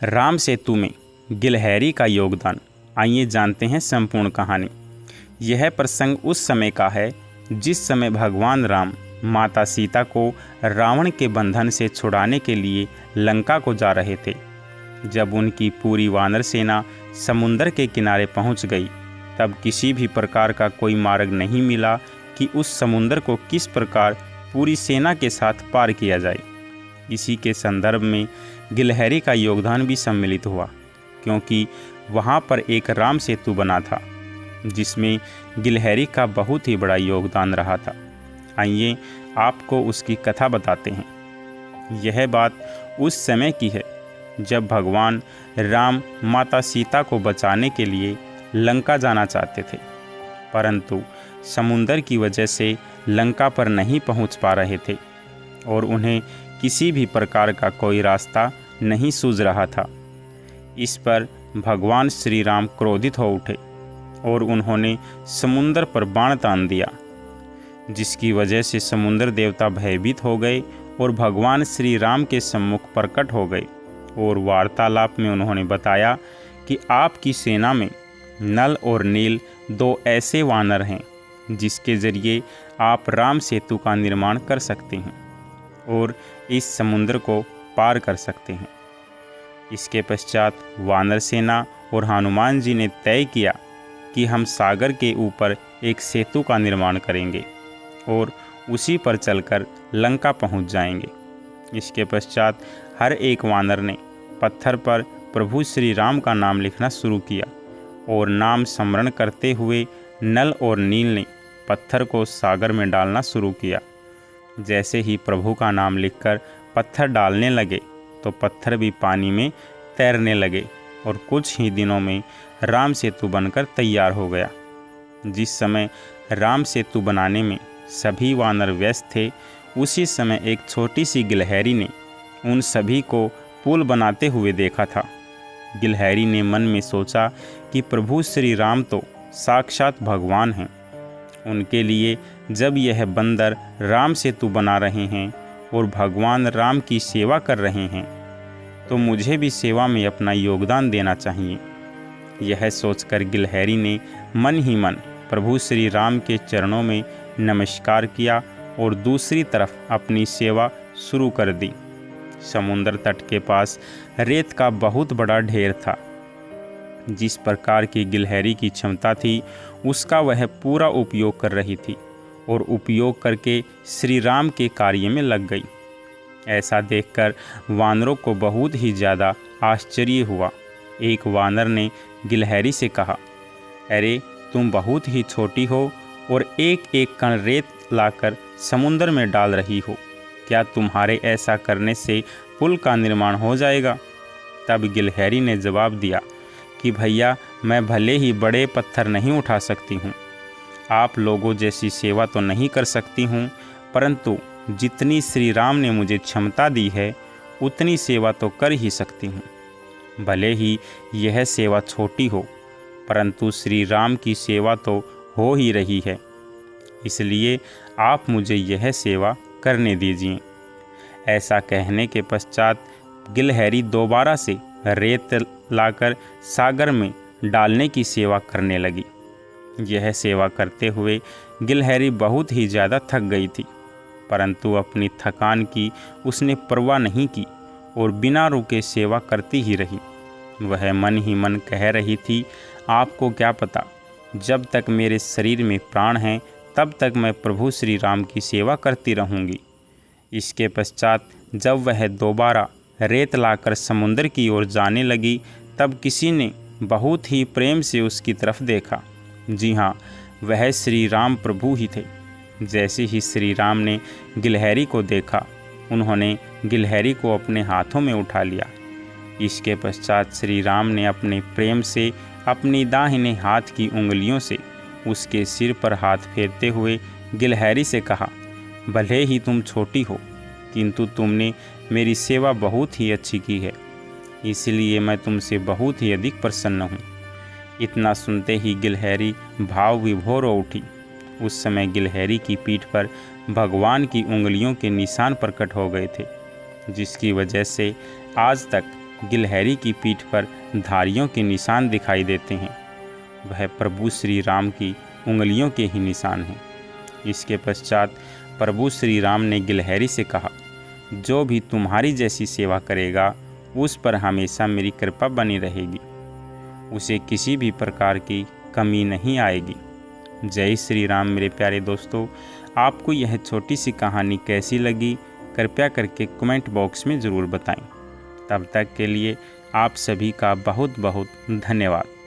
राम सेतु में गिलहरी का योगदान। आइए जानते हैं संपूर्ण कहानी। यह प्रसंग उस समय का है जिस समय भगवान राम माता सीता को रावण के बंधन से छुड़ाने के लिए लंका को जा रहे थे। जब उनकी पूरी वानर सेना समुद्र के किनारे पहुंच गई, तब किसी भी प्रकार का कोई मार्ग नहीं मिला कि उस समुद्र को किस प्रकार पूरी सेना के साथ पार किया जाए। इसी के संदर्भ में गिलहरी का योगदान भी सम्मिलित हुआ, क्योंकि वहाँ पर एक राम सेतु बना था जिसमें गिलहरी का बहुत ही बड़ा योगदान रहा था। आइए आपको उसकी कथा बताते हैं। यह बात उस समय की है जब भगवान राम माता सीता को बचाने के लिए लंका जाना चाहते थे, परंतु समुंदर की वजह से लंका पर नहीं पहुंच पा रहे थे और उन्हें किसी भी प्रकार का कोई रास्ता नहीं सूझ रहा था। इस पर भगवान श्री राम क्रोधित हो उठे और उन्होंने समुंदर पर बाण तान दिया, जिसकी वजह से समुद्र देवता भयभीत हो गए और भगवान श्री राम के सम्मुख प्रकट हो गए और वार्तालाप में उन्होंने बताया कि आपकी सेना में नल और नील दो ऐसे वानर हैं जिसके ज़रिए आप राम सेतु का निर्माण कर सकते हैं और इस समुद्र को पार कर सकते हैं। इसके पश्चात वानर सेना और हनुमान जी ने तय किया कि हम सागर के ऊपर एक सेतु का निर्माण करेंगे और उसी पर चलकर लंका पहुंच जाएंगे। इसके पश्चात हर एक वानर ने पत्थर पर प्रभु श्री राम का नाम लिखना शुरू किया और नाम स्मरण करते हुए नल और नील ने पत्थर को सागर में डालना शुरू किया। जैसे ही प्रभु का नाम लिखकर पत्थर डालने लगे तो पत्थर भी पानी में तैरने लगे और कुछ ही दिनों में राम सेतु बनकर तैयार हो गया। जिस समय राम सेतु बनाने में सभी वानर व्यस्त थे, उसी समय एक छोटी सी गिलहरी ने उन सभी को पुल बनाते हुए देखा था। गिलहरी ने मन में सोचा कि प्रभु श्री राम तो साक्षात भगवान हैं। उनके लिए जब यह बंदर राम सेतु बना रहे हैं और भगवान राम की सेवा कर रहे हैं, तो मुझे भी सेवा में अपना योगदान देना चाहिए। यह सोचकर गिलहरी ने मन ही मन प्रभु श्री राम के चरणों में नमस्कार किया और दूसरी तरफ अपनी सेवा शुरू कर दी। समुद्र तट के पास रेत का बहुत बड़ा ढेर था। जिस प्रकार की गिलहरी की क्षमता थी, उसका वह पूरा उपयोग कर रही थी और उपयोग करके श्री राम के कार्य में लग गई। ऐसा देखकर वानरों को बहुत ही ज़्यादा आश्चर्य हुआ। एक वानर ने गिलहरी से कहा, अरे तुम बहुत ही छोटी हो और एक एक कण रेत लाकर समुद्र में डाल रही हो। क्या तुम्हारे ऐसा करने से पुल का निर्माण हो जाएगा? तब गिलहरी ने जवाब दिया कि भैया, मैं भले ही बड़े पत्थर नहीं उठा सकती हूँ, आप लोगों जैसी सेवा तो नहीं कर सकती हूँ, परंतु जितनी श्री राम ने मुझे क्षमता दी है उतनी सेवा तो कर ही सकती हूँ। भले ही यह सेवा छोटी हो, परंतु श्री राम की सेवा तो हो ही रही है, इसलिए आप मुझे यह सेवा करने दीजिए। ऐसा कहने के पश्चात गिलहरी दोबारा से रेत लाकर सागर में डालने की सेवा करने लगी। यह सेवा करते हुए गिलहरी बहुत ही ज़्यादा थक गई थी, परंतु अपनी थकान की उसने परवाह नहीं की और बिना रुके सेवा करती ही रही। वह मन ही मन कह रही थी, आपको क्या पता, जब तक मेरे शरीर में प्राण हैं तब तक मैं प्रभु श्री राम की सेवा करती रहूँगी। इसके पश्चात जब वह दोबारा रेत लाकर समुद्र की ओर जाने लगी, तब किसी ने बहुत ही प्रेम से उसकी तरफ देखा। जी हाँ, वह श्री राम प्रभु ही थे। जैसे ही श्री राम ने गिलहरी को देखा, उन्होंने गिलहरी को अपने हाथों में उठा लिया। इसके पश्चात श्री राम ने अपने प्रेम से अपनी दाहिने हाथ की उंगलियों से उसके सिर पर हाथ फेरते हुए गिलहरी से कहा, भले ही तुम छोटी हो, किंतु तुमने मेरी सेवा बहुत ही अच्छी की है, इसलिए मैं तुमसे बहुत ही अधिक प्रसन्न हूँ। इतना सुनते ही गिलहरी भाव विभोर हो उठी। उस समय गिलहरी की पीठ पर भगवान की उंगलियों के निशान प्रकट हो गए थे, जिसकी वजह से आज तक गिलहरी की पीठ पर धारियों के निशान दिखाई देते हैं, वह प्रभु श्री राम की उंगलियों के ही निशान हैं। इसके पश्चात प्रभु श्री राम ने गिलहरी से कहा, जो भी तुम्हारी जैसी सेवा करेगा उस पर हमेशा मेरी कृपा बनी रहेगी, उसे किसी भी प्रकार की कमी नहीं आएगी। जय श्री राम। मेरे प्यारे दोस्तों, आपको यह छोटी सी कहानी कैसी लगी कृपया करके कमेंट बॉक्स में ज़रूर बताएं। तब तक के लिए आप सभी का बहुत बहुत धन्यवाद।